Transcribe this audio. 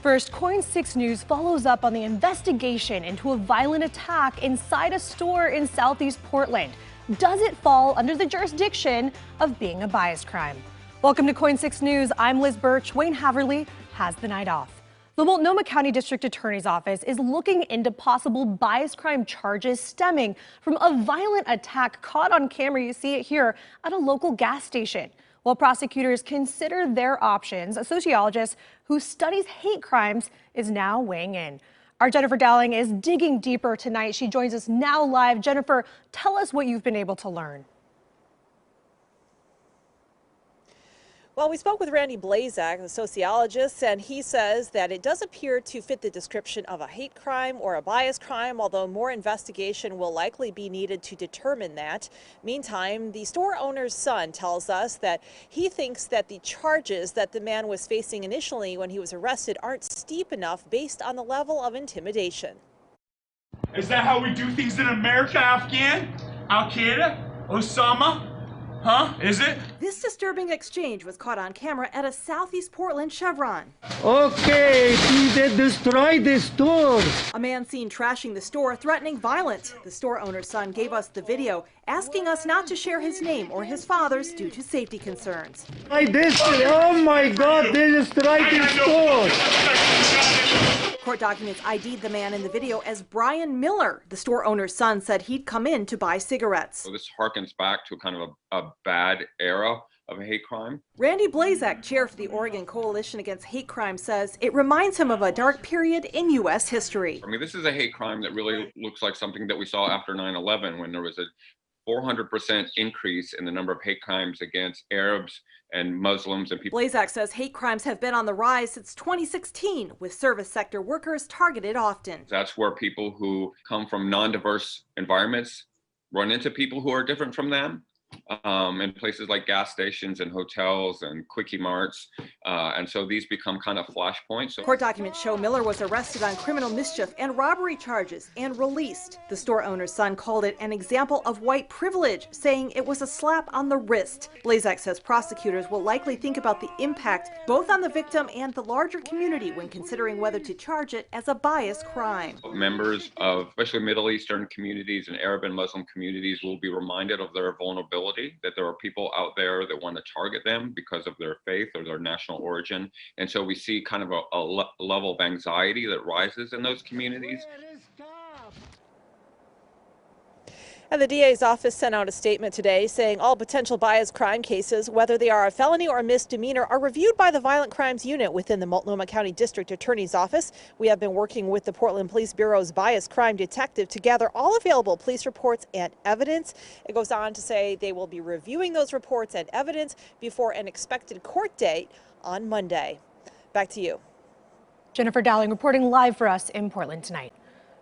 First, KOIN 6 News follows up on the investigation into a violent attack inside a store in Southeast Portland. Does it fall under the jurisdiction of being a bias crime? Welcome to KOIN 6 News. I'm Liz Birch. Wayne Haverly has the night off. The Multnomah County District Attorney's Office is looking into possible bias crime charges stemming from a violent attack caught on camera. You see it here at a local gas station. While prosecutors consider their options, a sociologist who studies hate crimes is now weighing in. Our Jennifer Dowling is digging deeper tonight. She joins us now live. Jennifer, tell us what you've been able to learn. Well, we spoke with Randy Blazak, the sociologist, and he says that it does appear to fit the description of a hate crime or a bias crime, although more investigation will likely be needed to determine that. Meantime, the store owner's son tells us that he thinks that the charges that the man was facing initially when he was arrested aren't steep enough based on the level of intimidation. Is that how we do things in America, Afghan? Al-Qaeda? Osama? Huh? Is it? This disturbing exchange was caught on camera at a Southeast Portland Chevron. Okay, they destroyed the store. A man seen trashing the store, threatening violence. The store owner's son gave us the video, asking us not to share his name or his father's due to safety concerns. Oh my God, they destroyed the store. Court documents ID'd the man in the video as Brian Miller. The store owner's son said he'd come in to buy cigarettes. So this harkens back to kind of a bad era of a hate crime. Randy Blazak, chair for the Oregon Coalition Against Hate Crime, says it reminds him of a dark period in U.S. history. I mean, this is a hate crime that really looks like something that we saw after 9/11, when there was a 400% increase in the number of hate crimes against Arabs and Muslims and people. Blazak says hate crimes have been on the rise since 2016, with service sector workers targeted often. That's where people who come from non-diverse environments run into people who are different from them. In places like gas stations and hotels and quickie marts. And so these become kind of flashpoints. So court documents show Miller was arrested on criminal mischief and robbery charges and released. The store owner's son called it an example of white privilege, saying it was a slap on the wrist. Blazak says prosecutors will likely think about the impact both on the victim and the larger community when considering whether to charge it as a bias crime. Members of especially Middle Eastern communities and Arab and Muslim communities will be reminded of their vulnerability, that there are people out there that want to target them because of their faith or their national origin. And so we see kind of a level of anxiety that rises in those communities. And the DA's office sent out a statement today saying all potential bias crime cases, whether they are a felony or a misdemeanor, are reviewed by the Violent Crimes Unit within the Multnomah County District Attorney's Office. We have been working with the Portland Police Bureau's bias crime detective to gather all available police reports and evidence. It goes on to say they will be reviewing those reports and evidence before an expected court date on Monday. Back to you. Jennifer Dowling reporting live for us in Portland tonight.